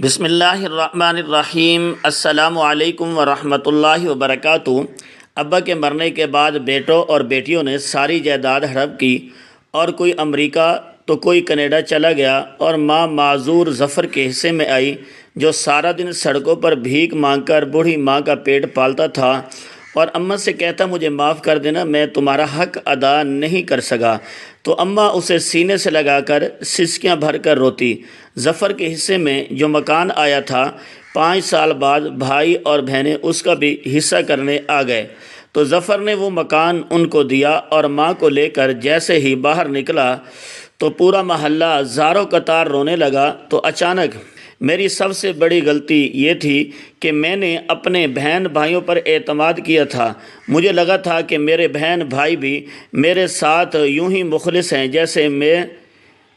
بسم اللہ الرحمن الرحیم۔ السلام علیکم ورحمۃ اللہ وبرکاتہ۔ ابا کے مرنے کے بعد بیٹوں اور بیٹیوں نے ساری جائیداد ہڑپ کی اور کوئی امریکہ تو کوئی کینیڈا چلا گیا، اور ماں معذور ظفر کے حصے میں آئی، جو سارا دن سڑکوں پر بھیک مانگ کر بوڑھی ماں کا پیٹ پالتا تھا، اور اماں سے کہتا مجھے معاف کر دینا، میں تمہارا حق ادا نہیں کر سکا۔ تو اماں اسے سینے سے لگا کر سسکیاں بھر کر روتی۔ ظفر کے حصے میں جو مکان آیا تھا، 5 سال بعد بھائی اور بہنیں اس کا بھی حصہ کرنے آ گئے، تو ظفر نے وہ مکان ان کو دیا، اور ماں کو لے کر جیسے ہی باہر نکلا تو پورا محلہ زاروں قطار رونے لگا۔ تو اچانک میری سب سے بڑی غلطی یہ تھی کہ میں نے اپنے بہن بھائیوں پر اعتماد کیا تھا۔ مجھے لگا تھا کہ میرے بہن بھائی بھی میرے ساتھ یوں ہی مخلص ہیں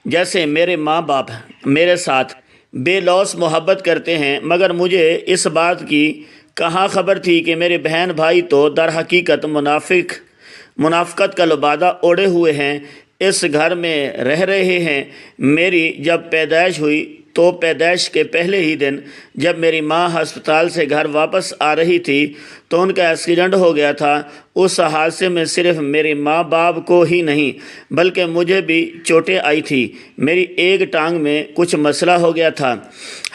جیسے میرے ماں باپ میرے ساتھ بے لوث محبت کرتے ہیں، مگر مجھے اس بات کی کہاں خبر تھی کہ میرے بہن بھائی تو در حقیقت منافقت کا لبادہ اوڑھے ہوئے ہیں، اس گھر میں رہ رہے ہیں۔ میری جب پیدائش ہوئی تو پیدائش کے پہلے ہی دن جب میری ماں ہسپتال سے گھر واپس آ رہی تھی تو ان کا ایکسیڈنٹ ہو گیا تھا۔ اس حادثے میں صرف میری ماں باپ کو ہی نہیں بلکہ مجھے بھی چوٹیں آئی تھی۔ میری ایک ٹانگ میں کچھ مسئلہ ہو گیا تھا،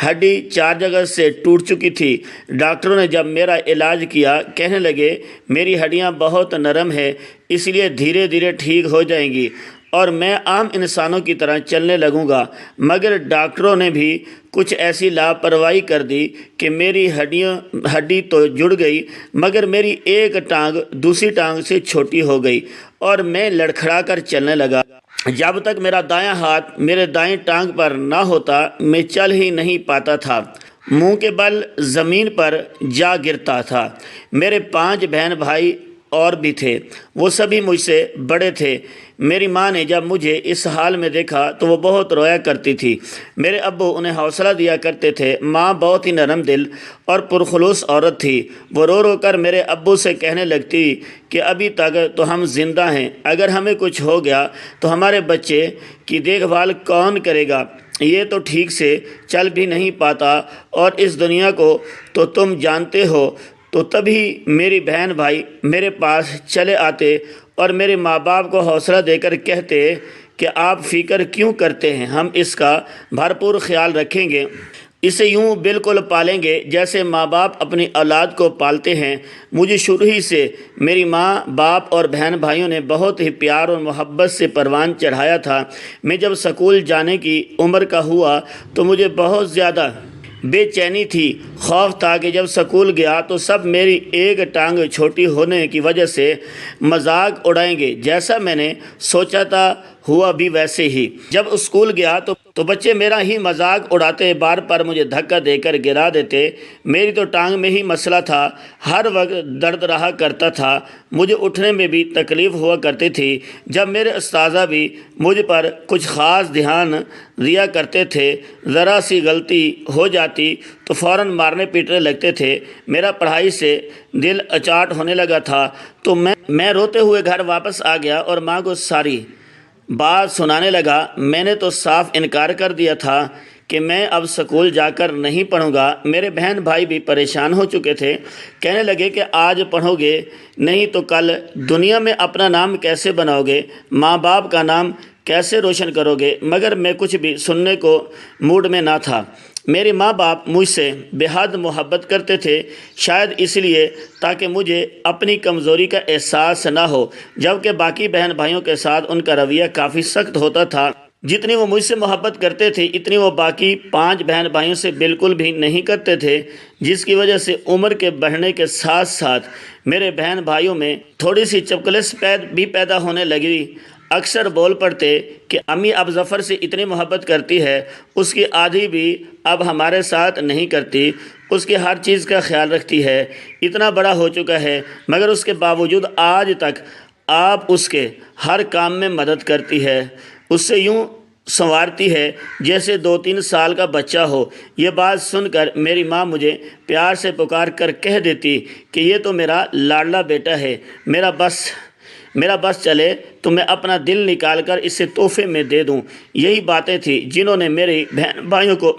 ہڈی 4 جگہ سے ٹوٹ چکی تھی۔ ڈاکٹروں نے جب میرا علاج کیا کہنے لگے میری ہڈیاں بہت نرم ہیں، اس لیے دھیرے دھیرے ٹھیک ہو جائیں گی اور میں عام انسانوں کی طرح چلنے لگوں گا، مگر ڈاکٹروں نے بھی کچھ ایسی لاپرواہی کر دی کہ میری ہڈی تو جڑ گئی مگر میری ایک ٹانگ دوسری ٹانگ سے چھوٹی ہو گئی اور میں لڑکھڑا کر چلنے لگا۔ جب تک میرا دایاں ہاتھ میرے دائیں ٹانگ پر نہ ہوتا میں چل ہی نہیں پاتا تھا، منہ کے بل زمین پر جا گرتا تھا۔ میرے 5 بہن بھائی اور بھی تھے، وہ سبھی مجھ سے بڑے تھے۔ میری ماں نے جب مجھے اس حال میں دیکھا تو وہ بہت رویا کرتی تھی۔ میرے ابو انہیں حوصلہ دیا کرتے تھے۔ ماں بہت ہی نرم دل اور پرخلوص عورت تھی۔ وہ رو رو کر میرے ابو سے کہنے لگتی کہ ابھی تک تو ہم زندہ ہیں، اگر ہمیں کچھ ہو گیا تو ہمارے بچے کی دیکھ بھال کون کرے گا؟ یہ تو ٹھیک سے چل بھی نہیں پاتا اور اس دنیا کو تو تم جانتے ہو۔ تو تبھی میری بہن بھائی میرے پاس چلے آتے اور میرے ماں باپ کو حوصلہ دے کر کہتے کہ آپ فکر کیوں کرتے ہیں، ہم اس کا بھرپور خیال رکھیں گے، اسے یوں بالکل پالیں گے جیسے ماں باپ اپنی اولاد کو پالتے ہیں۔ مجھے شروع ہی سے میری ماں باپ اور بہن بھائیوں نے بہت ہی پیار اور محبت سے پروان چڑھایا تھا۔ میں جب سکول جانے کی عمر کا ہوا تو مجھے بہت زیادہ بے چینی تھی، خوف تھا کہ جب سکول گیا تو سب میری ایک ٹانگ چھوٹی ہونے کی وجہ سے مذاق اڑائیں گے۔ جیسا میں نے سوچا تھا ہوا بھی ویسے ہی۔ جب اسکول گیا تو بچے میرا ہی مذاق اڑاتے، بار بار مجھے دھکا دے کر گرا دیتے۔ میری تو ٹانگ میں ہی مسئلہ تھا، ہر وقت درد رہا کرتا تھا، مجھے اٹھنے میں بھی تکلیف ہوا کرتی تھی۔ جب میرے اساتذہ بھی مجھ پر کچھ خاص دھیان دیا کرتے تھے، ذرا سی غلطی ہو جاتی تو فوراً مارنے پیٹنے لگتے تھے۔ میرا پڑھائی سے دل اچاٹ ہونے لگا تھا، تو میں روتے ہوئے گھر واپس آ گیا اور ماں کو ساری بات سنانے لگا۔ میں نے تو صاف انکار کر دیا تھا کہ میں اب سکول جا کر نہیں پڑھوں گا۔ میرے بہن بھائی بھی پریشان ہو چکے تھے، کہنے لگے کہ آج پڑھو گے نہیں تو کل دنیا میں اپنا نام کیسے بناؤ گے، ماں باپ کا نام کیسے روشن کرو گے؟ مگر میں کچھ بھی سننے کو موڈ میں نہ تھا۔ میرے ماں باپ مجھ سے بے حد محبت کرتے تھے، شاید اس لیے تاکہ مجھے اپنی کمزوری کا احساس نہ ہو، جبکہ باقی بہن بھائیوں کے ساتھ ان کا رویہ کافی سخت ہوتا تھا۔ جتنی وہ مجھ سے محبت کرتے تھے اتنی وہ باقی 5 بہن بھائیوں سے بالکل بھی نہیں کرتے تھے، جس کی وجہ سے عمر کے بڑھنے کے ساتھ ساتھ میرے بہن بھائیوں میں تھوڑی سی چپکلس بھی پیدا ہونے لگی۔ اکثر بول پڑتے کہ امی اب ظفر سے اتنی محبت کرتی ہے، اس کی آدھی بھی اب ہمارے ساتھ نہیں کرتی، اس کی ہر چیز کا خیال رکھتی ہے، اتنا بڑا ہو چکا ہے مگر اس کے باوجود آج تک آپ اس کے ہر کام میں مدد کرتی ہے، اس سے یوں سنوارتی ہے جیسے 2-3 سال کا بچہ ہو۔ یہ بات سن کر میری ماں مجھے پیار سے پکار کر کہہ دیتی کہ یہ تو میرا لاڈلا بیٹا ہے، میرا بس چلے تو میں اپنا دل نکال کر اسے تحفے میں دے دوں۔ یہی باتیں تھیں جنہوں نے میری بہن بھائیوں کو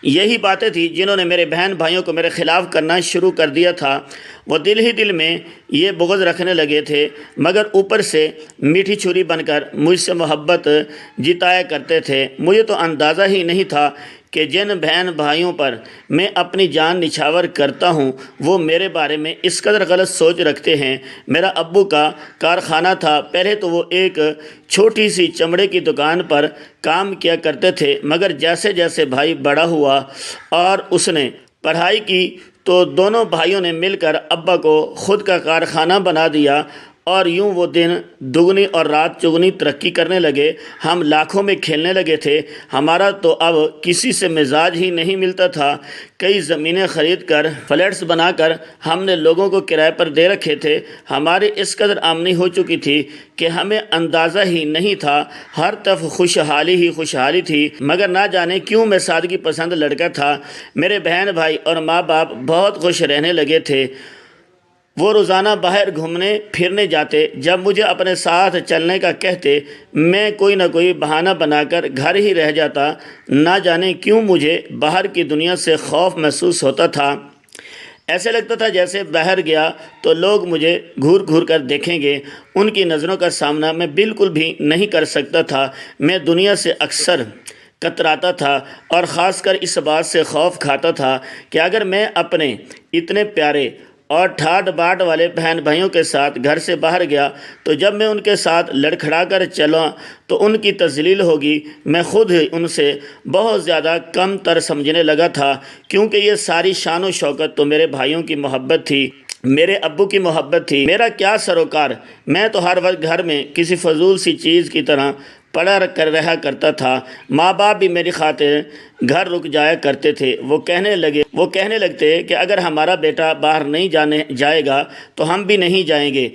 یہی باتیں تھیں جنہوں نے میرے بہن بھائیوں کو میرے خلاف کرنا شروع کر دیا تھا۔ وہ دل ہی دل میں یہ بغض رکھنے لگے تھے، مگر اوپر سے میٹھی چھری بن کر مجھ سے محبت جتایا کرتے تھے۔ مجھے تو اندازہ ہی نہیں تھا کہ جن بہن بھائیوں پر میں اپنی جان نچھاور کرتا ہوں وہ میرے بارے میں اس قدر غلط سوچ رکھتے ہیں۔ میرا ابو کا کارخانہ تھا۔ پہلے تو وہ ایک چھوٹی سی چمڑے کی دکان پر کام کیا کرتے تھے، مگر جیسے جیسے بھائی بڑا ہوا اور اس نے پڑھائی کی تو دونوں بھائیوں نے مل کر ابا کو خود کا کارخانہ بنا دیا، اور یوں وہ دن دگنی اور رات چگنی ترقی کرنے لگے۔ ہم لاکھوں میں کھیلنے لگے تھے۔ ہمارا تو اب کسی سے مزاج ہی نہیں ملتا تھا۔ کئی زمینیں خرید کر فلیٹس بنا کر ہم نے لوگوں کو کرائے پر دے رکھے تھے۔ ہماری اس قدر آمدنی ہو چکی تھی کہ ہمیں اندازہ ہی نہیں تھا۔ ہر طرف خوشحالی ہی خوشحالی تھی، مگر نہ جانے کیوں میں سادگی پسند لڑکا تھا۔ میرے بہن بھائی اور ماں باپ بہت خوش رہنے لگے تھے۔ وہ روزانہ باہر گھومنے پھرنے جاتے۔ جب مجھے اپنے ساتھ چلنے کا کہتے میں کوئی نہ کوئی بہانہ بنا کر گھر ہی رہ جاتا۔ نہ جانے کیوں مجھے باہر کی دنیا سے خوف محسوس ہوتا تھا۔ ایسے لگتا تھا جیسے باہر گیا تو لوگ مجھے گھور گھور کر دیکھیں گے۔ ان کی نظروں کا سامنا میں بالکل بھی نہیں کر سکتا تھا۔ میں دنیا سے اکثر کتراتا تھا، اور خاص کر اس بات سے خوف کھاتا تھا کہ اگر میں اپنے اتنے پیارے اور ٹھاٹ باٹ والے بہن بھائیوں کے ساتھ گھر سے باہر گیا تو جب میں ان کے ساتھ لڑکھڑا کر چلا تو ان کی تذلیل ہوگی۔ میں خود ہی ان سے بہت زیادہ کم تر سمجھنے لگا تھا، کیونکہ یہ ساری شان و شوکت تو میرے بھائیوں کی محبت تھی، میرے ابو کی محبت تھی۔ میرا کیا سروکار، میں تو ہر وقت گھر میں کسی فضول سی چیز کی طرح پڑا کر رہا کرتا تھا۔ ماں باپ بھی میری خاطر گھر رک جایا کرتے تھے۔ وہ کہنے لگتے کہ اگر ہمارا بیٹا باہر نہیں جائے گا تو ہم بھی نہیں جائیں گے۔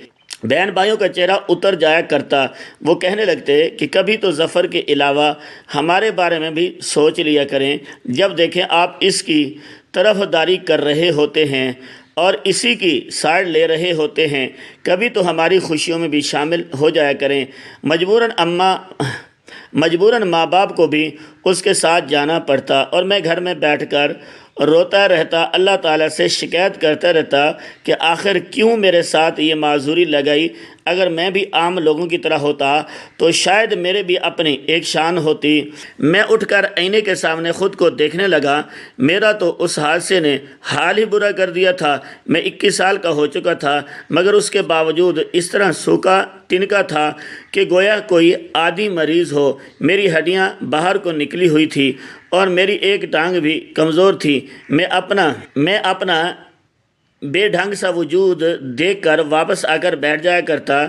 بہن بھائیوں کا چہرہ اتر جایا کرتا۔ وہ کہنے لگتے کہ کبھی تو ظفر کے علاوہ ہمارے بارے میں بھی سوچ لیا کریں۔ جب دیکھیں آپ اس کی طرفداری کر رہے ہوتے ہیں اور اسی کی سائڈ لے رہے ہوتے ہیں، کبھی تو ہماری خوشیوں میں بھی شامل ہو جایا کریں۔ مجبوراً ماں باپ کو بھی اس کے ساتھ جانا پڑتا، اور میں گھر میں بیٹھ کر روتا رہتا، اللہ تعالیٰ سے شکایت کرتا رہتا کہ آخر کیوں میرے ساتھ یہ معذوری لگائی۔ اگر میں بھی عام لوگوں کی طرح ہوتا تو شاید میرے بھی اپنی ایک شان ہوتی۔ میں اٹھ کر آئینے کے سامنے خود کو دیکھنے لگا۔ میرا تو اس حادثے نے حال ہی برا کر دیا تھا۔ میں 21 سال کا ہو چکا تھا، مگر اس کے باوجود اس طرح سوکھا تنکا تھا کہ گویا کوئی عادی مریض ہو۔ میری ہڈیاں باہر کو نکلی ہوئی تھی اور میری ایک ٹانگ بھی کمزور تھی۔ میں اپنا بے ڈھنگ سا وجود دیکھ کر واپس آ کر بیٹھ جایا کرتا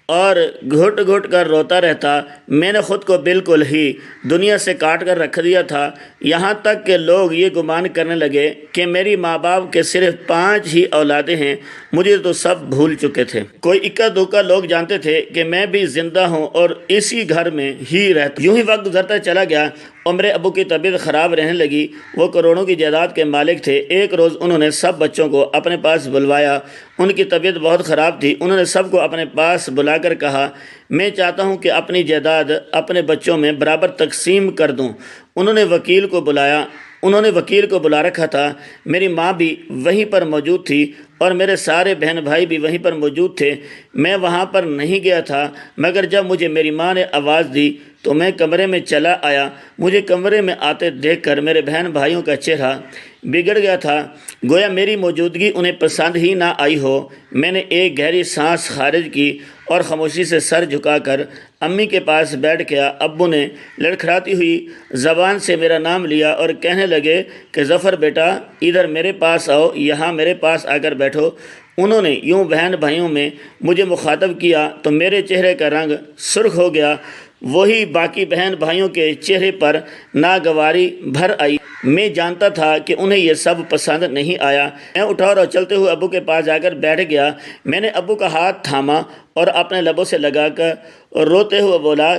اور گھٹ گھٹ کر روتا رہتا۔ میں نے خود کو بالکل ہی دنیا سے کاٹ کر رکھ دیا تھا، یہاں تک کہ لوگ یہ گمان کرنے لگے کہ میری ماں باپ کے صرف 5 ہی اولادیں ہیں۔ مجھے تو سب بھول چکے تھے۔ کوئی اکا دوکا لوگ جانتے تھے کہ میں بھی زندہ ہوں اور اسی گھر میں ہی رہتا۔ یوں ہی وقت گزرتا چلا گیا اور میرے ابو کی طبیعت خراب رہنے لگی۔ وہ کروڑوں کی جائیداد کے مالک تھے۔ ایک روز انہوں نے سب بچوں کو اپنے پاس بلوایا۔ ان کی طبیعت بہت خراب تھی۔ انہوں نے سب کو اپنے پاس بلا کر کہا، میں چاہتا ہوں کہ اپنی جائیداد اپنے بچوں میں برابر تقسیم کر دوں۔ انہوں نے وکیل کو بلا رکھا تھا۔ میری ماں بھی وہیں پر موجود تھی اور میرے سارے بہن بھائی بھی وہیں پر موجود تھے۔ میں وہاں پر نہیں گیا تھا، مگر جب مجھے میری ماں نے آواز دی تو میں کمرے میں چلا آیا۔ مجھے کمرے میں آتے دیکھ کر میرے بہن بھائیوں کا چہرہ بگڑ گیا تھا، گویا میری موجودگی انہیں پسند ہی نہ آئی ہو۔ میں نے ایک گہری سانس خارج کی اور خاموشی سے سر جھکا کر امی کے پاس بیٹھ گیا۔ ابو نے لڑکھڑاتی ہوئی زبان سے میرا نام لیا اور کہنے لگے کہ ظفر بیٹا ادھر میرے پاس آؤ، یہاں میرے پاس آ کر بیٹھو۔ انہوں نے یوں بہن بھائیوں میں مجھے مخاطب کیا تو میرے چہرے کا رنگ سرخ ہو گیا۔ وہی باقی بہن بھائیوں کے چہرے پر ناگواری بھر آئی۔ میں جانتا تھا کہ انہیں یہ سب پسند نہیں آیا۔ میں اٹھا اور چلتے ہوئے ابو کے پاس جا کر بیٹھ گیا۔ میں نے ابو کا ہاتھ تھاما اور اپنے لبوں سے لگا کر روتے ہوئے بولا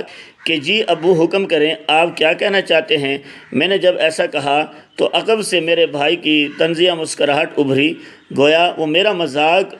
کہ جی ابو حکم کریں، آپ کیا کہنا چاہتے ہیں؟ میں نے جب ایسا کہا تو عقب سے میرے بھائی کی طنزیہ مسکراہٹ ابھری، گویا وہ میرا مذاق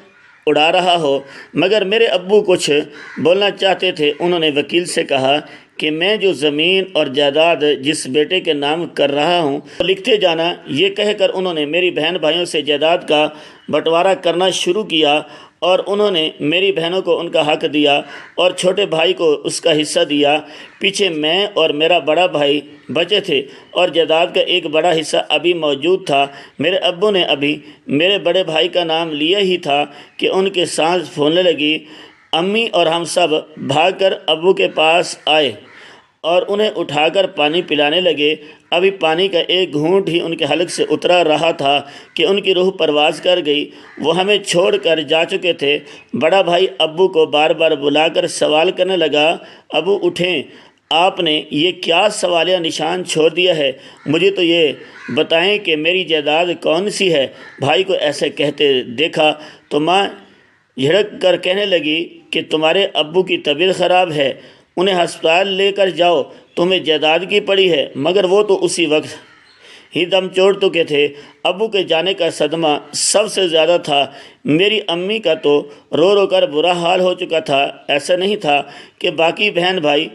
اڑا رہا ہو، مگر میرے ابو کچھ بولنا چاہتے تھے۔ انہوں نے وکیل سے کہا کہ میں جو زمین اور جائیداد جس بیٹے کے نام کر رہا ہوں لکھتے جانا۔ یہ کہہ کر انہوں نے میری بہن بھائیوں سے جائیداد کا بٹوارا کرنا شروع کیا، اور انہوں نے میری بہنوں کو ان کا حق دیا اور چھوٹے بھائی کو اس کا حصہ دیا۔ پیچھے میں اور میرا بڑا بھائی بچے تھے اور جائیداد کا ایک بڑا حصہ ابھی موجود تھا۔ میرے ابو نے ابھی میرے بڑے بھائی کا نام لیا ہی تھا کہ ان کے سانس پھولنے لگی۔ امی اور ہم سب بھاگ کر ابو کے پاس آئے اور انہیں اٹھا کر پانی پلانے لگے۔ ابھی پانی کا ایک گھونٹ ہی ان کے حلق سے اترا رہا تھا کہ ان کی روح پرواز کر گئی۔ وہ ہمیں چھوڑ کر جا چکے تھے۔ بڑا بھائی ابو کو بار بار بلا کر سوال کرنے لگا، ابو اٹھیں، آپ نے یہ کیا سوالیہ نشان چھوڑ دیا ہے؟ مجھے تو یہ بتائیں کہ میری جائیداد کون سی ہے؟ بھائی کو ایسے کہتے دیکھا تو ماں جھڑک کر کہنے لگی کہ تمہارے ابو کی طبیعت خراب ہے، انہیں ہسپتال لے کر جاؤ، تمہیں جائیداد کی پڑی ہے۔ مگر وہ تو اسی وقت ہی دم چھوڑ چکے تھے۔ ابو کے جانے کا صدمہ سب سے زیادہ تھا۔ میری امی کا تو رو رو کر برا حال ہو چکا تھا۔ ایسا نہیں تھا کہ باقی بہن بھائی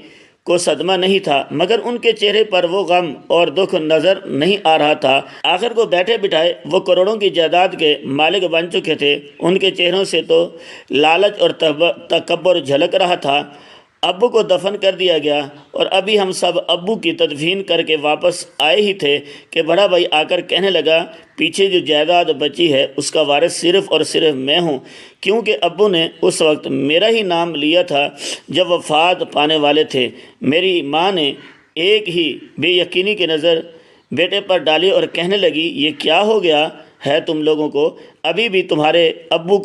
کو صدمہ نہیں تھا، مگر ان کے چہرے پر وہ غم اور دکھ نظر نہیں آ رہا تھا۔ آخر کو بیٹھے بٹھائے وہ کروڑوں کی جائیداد کے مالک بن چکے تھے۔ ان کے چہروں سے تو لالچ اور تکبر جھلک رہا تھا۔ ابو کو دفن کر دیا گیا اور ابھی ہم سب ابو کی تدفین کر کے واپس آئے ہی تھے کہ بڑا بھائی آ کر کہنے لگا، پیچھے جو جائیداد بچی ہے اس کا وارث صرف اور صرف میں ہوں، کیونکہ ابو نے اس وقت میرا ہی نام لیا تھا جب وفات پانے والے تھے۔ میری ماں نے ایک ہی بے یقینی کی نظر بیٹے پر ڈالی اور کہنے لگی، یہ کیا ہو گیا ہے تم لوگوں کو؟ ابھی تمہارے ابو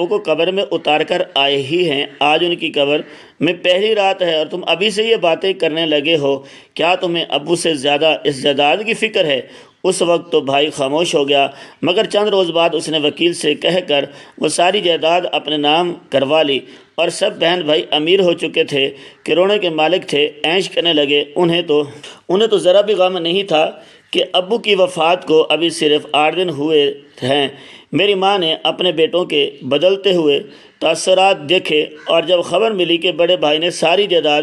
کو قبر میں اتار کر آئے ہی ہیں۔ آج ان کی قبر میں پہلی رات ہے اور تم ابھی سے یہ باتیں کرنے لگے ہو۔ کیا تمہیں ابو سے زیادہ اس جائیداد کی فکر ہے؟ اس وقت تو بھائی خاموش ہو گیا، مگر چند روز بعد اس نے وکیل سے کہہ کر وہ ساری جائیداد اپنے نام کروا لی، اور سب بہن بھائی امیر ہو چکے تھے، کروڑوں کے مالک تھے، عیش کرنے لگے۔ انہیں تو ذرا بھی غم نہیں تھا کہ ابو کی وفات کو ابھی صرف 8 دن ہوئے ہیں۔ میری ماں نے اپنے بیٹوں کے بدلتے ہوئے تاثرات دیکھے، اور جب خبر ملی کہ بڑے بھائی نے ساری جائیداد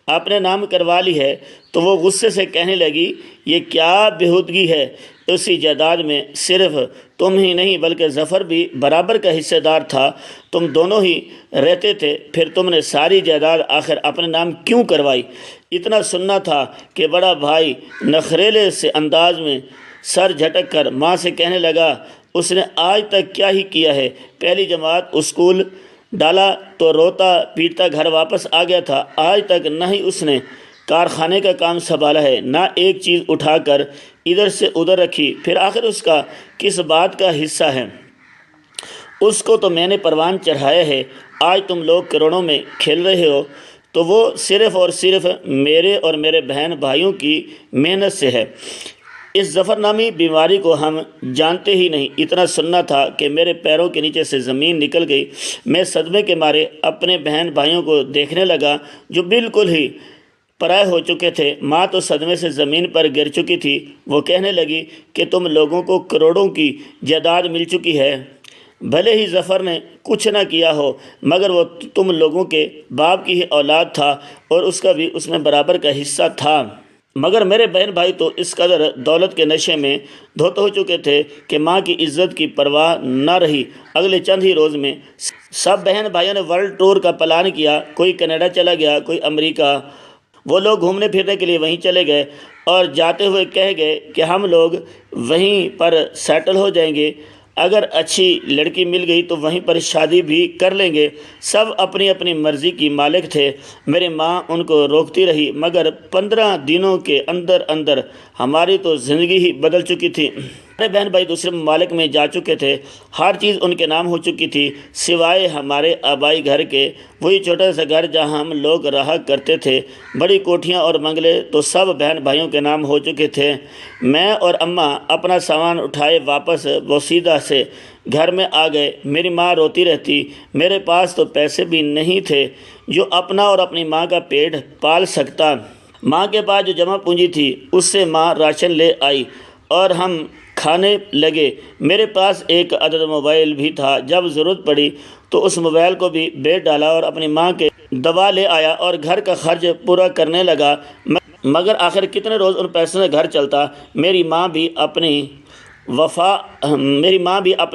اپنے نام کروا لی ہے تو وہ غصے سے کہنے لگی، یہ کیا بےہودگی ہے؟ اسی جائیداد میں صرف تم ہی نہیں بلکہ ظفر بھی برابر کا حصہ دار تھا، تم دونوں ہی رہتے تھے، پھر تم نے ساری جائیداد آخر اپنے نام کیوں کروائی؟ اتنا سننا تھا کہ بڑا بھائی نخریلے سے انداز میں سر جھٹک کر ماں سے کہنے لگا، اس نے آج تک کیا ہی کیا ہے؟ پہلی جماعت اسکول ڈالا تو روتا پیٹتا گھر واپس آ گیا تھا، آج تک نہ ہی اس نے کارخانے کا کام سنبھالا ہے، نہ ایک چیز اٹھا کر ادھر سے ادھر رکھی، پھر آخر اس کا کس بات کا حصہ ہے؟ اس کو تو میں نے پروان چڑھایا ہے۔ آج تم لوگ کروڑوں میں کھیل رہے ہو تو وہ صرف اور صرف میرے اور میرے بہن بھائیوں کی محنت سے ہے۔ اس ظفر نامی بیماری کو ہم جانتے ہی نہیں۔ اتنا سننا تھا کہ میرے پیروں کے نیچے سے زمین نکل گئی۔ میں صدمے کے مارے اپنے بہن بھائیوں کو دیکھنے لگا جو بالکل ہی پرائے ہو چکے تھے۔ ماں تو صدمے سے زمین پر گر چکی تھی۔ وہ کہنے لگی کہ تم لوگوں کو کروڑوں کی جائیداد مل چکی ہے، بھلے ہی ظفر نے کچھ نہ کیا ہو، مگر وہ تم لوگوں کے باپ کی ہی اولاد تھا اور اس کا بھی اس میں برابر کا حصہ تھا۔ مگر میرے بہن بھائی تو اس قدر دولت کے نشے میں دھت ہو چکے تھے کہ ماں کی عزت کی پرواہ نہ رہی۔ اگلے چند ہی روز میں سب بہن بھائیوں نے ورلڈ ٹور کا پلان کیا، کوئی کینیڈا چلا گیا، کوئی امریکہ۔ وہ لوگ گھومنے پھرنے کے لیے وہیں چلے گئے اور جاتے ہوئے کہہ گئے کہ ہم لوگ وہیں پر سیٹل ہو جائیں گے، اگر اچھی لڑکی مل گئی تو وہیں پر شادی بھی کر لیں گے۔ سب اپنی اپنی مرضی کی مالک تھے۔ میری ماں ان کو روکتی رہی، مگر 15 دنوں کے اندر اندر ہماری تو زندگی ہی بدل چکی تھی۔ ہمارے بہن بھائی دوسرے ممالک میں جا چکے تھے، ہر چیز ان کے نام ہو چکی تھی سوائے ہمارے آبائی گھر کے، وہی چھوٹا سا گھر جہاں ہم لوگ رہا کرتے تھے۔ بڑی کوٹھیاں اور بنگلے تو سب بہن بھائیوں کے نام ہو چکے تھے۔ میں اور اماں اپنا سامان اٹھائے واپس وسیدہ سے گھر میں آ گئے۔ میری ماں روتی رہتی۔ میرے پاس تو پیسے بھی نہیں تھے جو اپنا اور اپنی ماں کا پیٹ پال سکتا۔ ماں کے پاس جو جمع پونجی تھی اس سے ماں راشن لے آئی اور ہم کھانے لگے۔ میرے پاس ایک عدد موبائل بھی تھا، جب ضرورت پڑی تو اس موبائل کو بھی بیچ ڈالا اور اپنی ماں کے دوا لے آیا اور گھر کا خرچ پورا کرنے لگا، مگر آخر کتنے روز ان پیسوں سے گھر چلتا۔ میری ماں بھی اپنی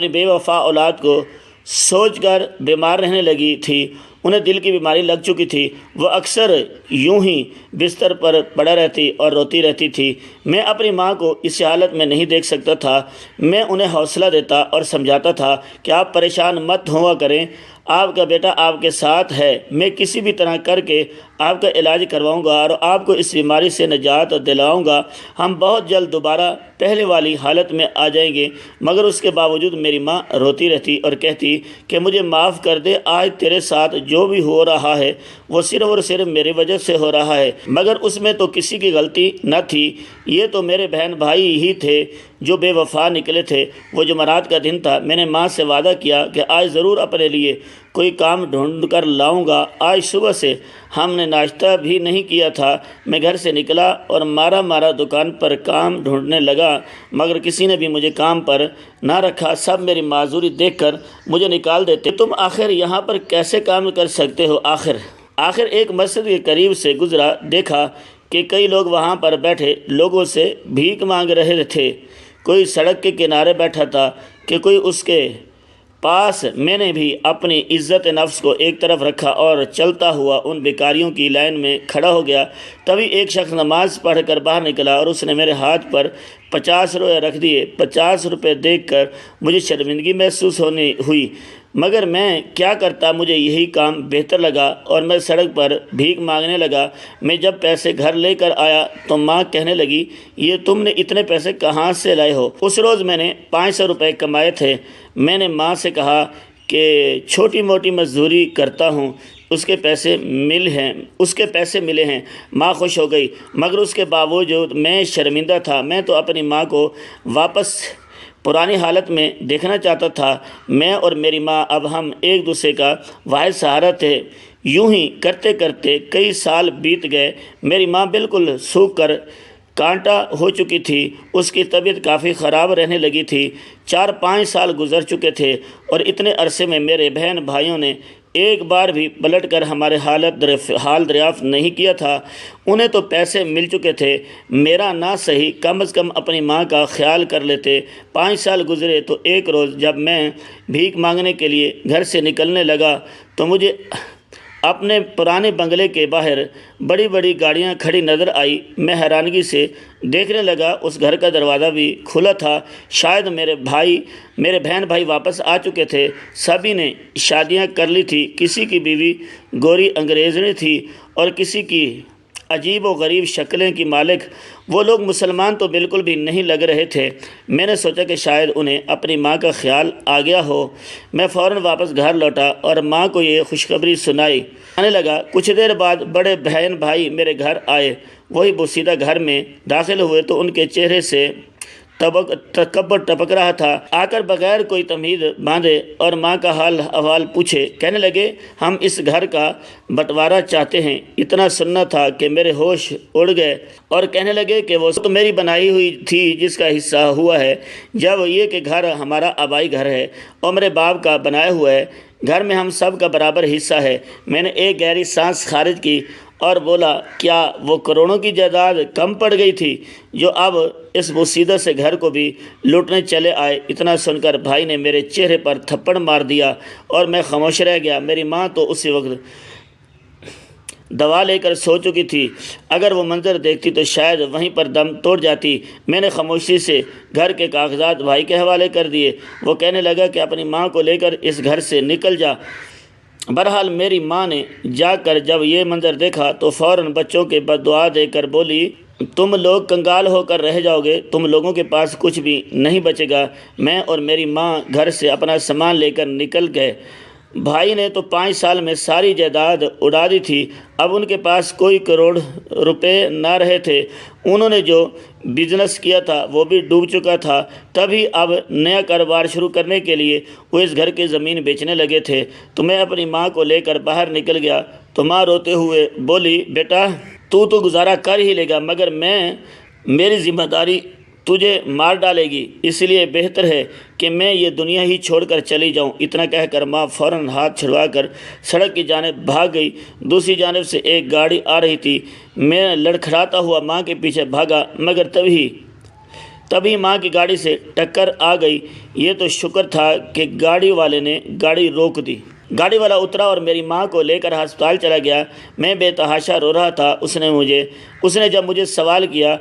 بے وفا اولاد کو سوچ کر بیمار رہنے لگی تھی۔ انہیں دل کی بیماری لگ چکی تھی۔ وہ اکثر یوں ہی بستر پر پڑا رہتی اور روتی رہتی تھی۔ میں اپنی ماں کو اس حالت میں نہیں دیکھ سکتا تھا۔ میں انہیں حوصلہ دیتا اور سمجھاتا تھا کہ آپ پریشان مت ہوا کریں، آپ کا بیٹا آپ کے ساتھ ہے، میں کسی بھی طرح کر کے آپ کا علاج کرواؤں گا اور آپ کو اس بیماری سے نجات دلاؤں گا، ہم بہت جلد دوبارہ پہلے والی حالت میں آ جائیں گے۔ مگر اس کے باوجود میری ماں روتی رہتی اور کہتی کہ مجھے معاف کر دے، آج تیرے ساتھ جو بھی ہو رہا ہے وہ صرف اور صرف میری وجہ سے ہو رہا ہے، مگر اس میں تو کسی کی غلطی نہ تھی، یہ تو میرے بہن بھائی ہی تھے جو بے وفا نکلے تھے۔ وہ جمعرات کا دن تھا۔ میں نے ماں سے وعدہ کیا کہ آج ضرور اپنے لیے کوئی کام ڈھونڈ کر لاؤں گا۔ آج صبح سے ہم نے ناشتہ بھی نہیں کیا تھا۔ میں گھر سے نکلا اور مارا دکان پر کام ڈھونڈنے لگا، مگر کسی نے بھی مجھے کام پر نہ رکھا۔ سب میری معذوری دیکھ کر مجھے نکال دیتے۔ تم آخر یہاں پر کیسے کام کر سکتے ہو؟ آخر ایک مسجد کے قریب سے گزرا، دیکھا کہ کئی لوگ وہاں پر بیٹھے لوگوں سے بھیک مانگ رہے تھے۔ کوئی سڑک کے کنارے بیٹھا تھا کہ کوئی اس کے پاس۔ میں نے بھی اپنی عزت نفس کو ایک طرف رکھا اور چلتا ہوا ان بیکاریوں کی لائن میں کھڑا ہو گیا۔ تبھی ایک شخص نماز پڑھ کر باہر نکلا اور اس نے میرے ہاتھ پر 50 روپے رکھ دیے۔ 50 روپے دیکھ کر مجھے شرمندگی محسوس ہوئی، مگر میں کیا کرتا، مجھے یہی کام بہتر لگا اور میں سڑک پر بھیک مانگنے لگا۔ میں جب پیسے گھر لے کر آیا تو ماں کہنے لگی، یہ تم نے اتنے پیسے کہاں سے لائے ہو؟ اس روز میں نے 500 روپے کمائے تھے۔ میں نے ماں سے کہا کہ چھوٹی موٹی مزدوری کرتا ہوں، اس کے پیسے ملے ہیں۔ ماں خوش ہو گئی، مگر اس کے باوجود میں شرمندہ تھا۔ میں تو اپنی ماں کو واپس پرانی حالت میں دیکھنا چاہتا تھا۔ میں اور میری ماں اب ہم ایک دوسرے کا واحد سہارا تھے۔ یوں ہی کرتے کرتے کئی سال بیت گئے۔ میری ماں بالکل سوکھ کر کانٹا ہو چکی تھی۔ اس کی طبیعت کافی خراب رہنے لگی تھی۔ 4-5 سال گزر چکے تھے اور اتنے عرصے میں میرے بہن بھائیوں نے ایک بار بھی پلٹ کر ہمارے حال دریافت نہیں کیا تھا۔ انہیں تو پیسے مل چکے تھے، میرا نہ صحیح کم از کم اپنی ماں کا خیال کر لیتے۔ 5 سال گزرے تو ایک روز جب میں بھیک مانگنے کے لیے گھر سے نکلنے لگا تو مجھے اپنے پرانے بنگلے کے باہر بڑی بڑی گاڑیاں کھڑی نظر آئی۔ میں حیرانگی سے دیکھنے لگا، اس گھر کا دروازہ بھی کھلا تھا۔ شاید میرے بہن بھائی واپس آ چکے تھے۔ سبھی نے شادیاں کر لی تھی۔ کسی کی بیوی گوری انگریزنی تھی اور کسی کی عجیب و غریب شکلیں کی مالک۔ وہ لوگ مسلمان تو بالکل بھی نہیں لگ رہے تھے۔ میں نے سوچا کہ شاید انہیں اپنی ماں کا خیال آ گیا ہو۔ میں فوراً واپس گھر لوٹا اور ماں کو یہ خوشخبری سنائی۔ آنے لگا۔ کچھ دیر بعد بڑے بہن بھائی میرے گھر آئے۔ وہی بوسیدہ گھر میں داخل ہوئے تو ان کے چہرے سے تکبر ٹپک رہا تھا۔ آ کر بغیر کوئی تمہید باندھے اور ماں کا حال احوال پوچھے، کہنے لگے، ہم اس گھر کا بٹوارا چاہتے ہیں۔ اتنا سننا تھا کہ میرے ہوش اڑ گئے اور کہنے لگے کہ وہ تو میری بنائی ہوئی تھی جس کا حصہ ہوا ہے، جب یہ کہ گھر ہمارا آبائی گھر ہے اور میرے باپ کا بنایا ہوا ہے، گھر میں ہم سب کا برابر حصہ ہے۔ میں نے ایک گہری سانس خارج کی اور بولا، کیا وہ کروڑوں کی جائیداد کم پڑ گئی تھی جو اب اس بوسیدہ سے گھر کو بھی لوٹنے چلے آئے؟ اتنا سن کر بھائی نے میرے چہرے پر تھپڑ مار دیا اور میں خاموش رہ گیا۔ میری ماں تو اسی وقت دوا لے کر سو چکی تھی۔ اگر وہ منظر دیکھتی تو شاید وہیں پر دم توڑ جاتی۔ میں نے خاموشی سے گھر کے کاغذات بھائی کے حوالے کر دیے۔ وہ کہنے لگا کہ اپنی ماں کو لے کر اس گھر سے نکل جا۔ بہرحال میری ماں نے جا کر جب یہ منظر دیکھا تو فوراً بچوں کے بد دعا دے کر بولی، تم لوگ کنگال ہو کر رہ جاؤ گے، تم لوگوں کے پاس کچھ بھی نہیں بچے گا۔ میں اور میری ماں گھر سے اپنا سامان لے کر نکل گئے۔ بھائی نے تو 5 سال میں ساری جائیداد اڑا دی تھی۔ اب ان کے پاس کوئی کروڑ روپے نہ رہے تھے۔ انہوں نے جو بزنس کیا تھا وہ بھی ڈوب چکا تھا۔ تبھی اب نیا کاروبار شروع کرنے کے لیے وہ اس گھر کی زمین بیچنے لگے تھے۔ تو میں اپنی ماں کو لے کر باہر نکل گیا تو ماں روتے ہوئے بولی، بیٹا تو گزارا کر ہی لے گا، مگر میری ذمہ داری تجھے مار ڈالے گی، اس لیے بہتر ہے کہ میں یہ دنیا ہی چھوڑ کر چلی جاؤں۔ اتنا کہہ کر ماں فوراً ہاتھ چھڑوا کر سڑک کی جانب بھاگ گئی۔ دوسری جانب سے ایک گاڑی آ رہی تھی۔ میں لڑکھڑاتا ہوا ماں کے پیچھے بھاگا، مگر تبھی ماں کی گاڑی سے ٹکر آ گئی۔ یہ تو شکر تھا کہ گاڑی والے نے گاڑی روک دی۔ گاڑی والا اترا اور میری ماں کو لے کر ہسپتال چلا گیا۔ میں بے تحاشا رو رہا تھا۔ اس نے جب مجھے سوال کیا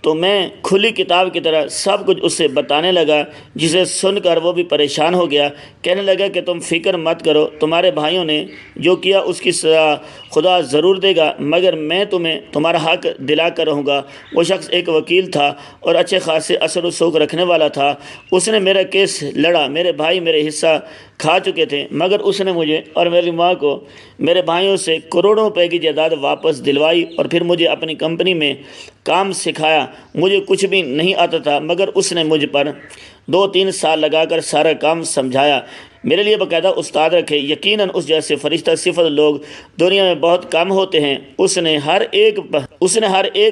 تو میں کھلی کتاب کی طرح سب کچھ اس سے بتانے لگا، جسے سن کر وہ بھی پریشان ہو گیا۔ کہنے لگا کہ تم فکر مت کرو، تمہارے بھائیوں نے جو کیا اس کی سزا خدا ضرور دے گا، مگر میں تمہیں تمہارا حق دلا کر رہوں گا۔ وہ شخص ایک وکیل تھا اور اچھے خاصے اثر و رسوخ رکھنے والا تھا۔ اس نے میرا کیس لڑا۔ میرے بھائی میرے حصہ کھا چکے تھے، مگر اس نے مجھے اور میری ماں کو میرے بھائیوں سے کروڑوں روپے کی جائیداد واپس دلوائی اور پھر مجھے اپنی کمپنی میں کام سکھایا۔ مجھے کچھ بھی نہیں آتا تھا، مگر اس نے مجھ پر 2-3 سال لگا کر سارا کام سمجھایا۔ میرے لیے باقاعدہ استاد رکھے۔ یقیناً اس جیسے فرشتہ صفت لوگ دنیا میں بہت کم ہوتے ہیں۔ اس نے ہر ایک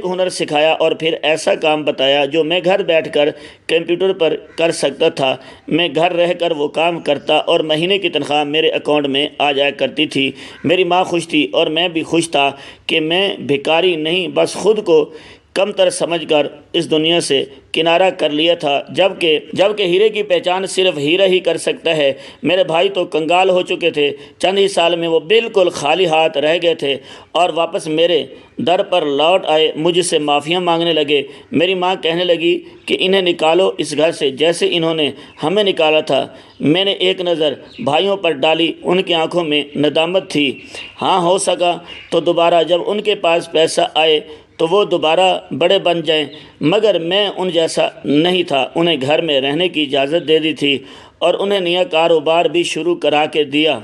ہنر سکھایا اور پھر ایسا کام بتایا جو میں گھر بیٹھ کر کمپیوٹر پر کر سکتا تھا۔ میں گھر رہ کر وہ کام کرتا اور مہینے کی تنخواہ میرے اکاؤنٹ میں آ جایا کرتی تھی۔ میری ماں خوش تھی اور میں بھی خوش تھا کہ میں بھکاری نہیں، بس خود کو کم تر سمجھ کر اس دنیا سے کنارہ کر لیا تھا، جبکہ ہیرے کی پہچان صرف ہیرا ہی کر سکتا ہے۔ میرے بھائی تو کنگال ہو چکے تھے۔ چند ہی سال میں وہ بالکل خالی ہاتھ رہ گئے تھے اور واپس میرے در پر لوٹ آئے، مجھ سے معافیاں مانگنے لگے۔ میری ماں کہنے لگی کہ انہیں نکالو اس گھر سے جیسے انہوں نے ہمیں نکالا تھا۔ میں نے ایک نظر بھائیوں پر ڈالی، ان کی آنکھوں میں ندامت تھی۔ ہاں، ہو سکا تو دوبارہ جب ان کے پاس پیسہ آئے تو وہ دوبارہ بڑے بن جائیں، مگر میں ان جیسا نہیں تھا۔ انہیں گھر میں رہنے کی اجازت دے دی تھی اور انہیں نیا کاروبار بھی شروع کرا کے دیا۔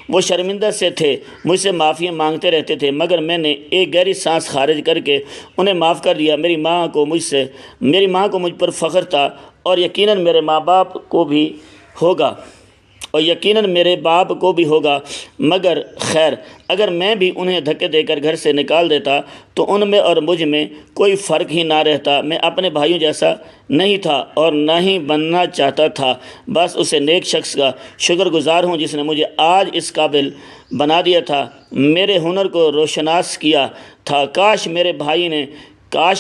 وہ شرمندہ سے تھے، مجھ سے معافی مانگتے رہتے تھے، مگر میں نے ایک گہری سانس خارج کر کے انہیں معاف کر دیا۔ میری ماں کو مجھ پر فخر تھا اور یقیناً میرے باپ کو بھی ہوگا، مگر خیر، اگر میں بھی انہیں دھکے دے کر گھر سے نکال دیتا تو ان میں اور مجھ میں کوئی فرق ہی نہ رہتا۔ میں اپنے بھائیوں جیسا نہیں تھا اور نہ ہی بننا چاہتا تھا۔ بس اسے نیک شخص کا شکر گزار ہوں جس نے مجھے آج اس قابل بنا دیا تھا، میرے ہنر کو روشناس کیا تھا۔ کاش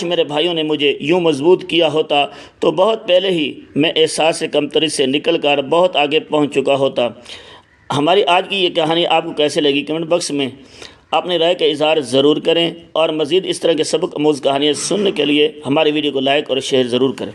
میرے بھائیوں نے مجھے یوں مضبوط کیا ہوتا تو بہت پہلے ہی میں احساس کمتری سے نکل کر بہت آگے پہنچ چکا ہوتا۔ ہماری آج کی یہ کہانی آپ کو کیسے لگی؟ کمنٹ باکس میں اپنی رائے کا اظہار ضرور کریں اور مزید اس طرح کے سبق آموز کہانیاں سننے کے لیے ہماری ویڈیو کو لائک اور شیئر ضرور کریں۔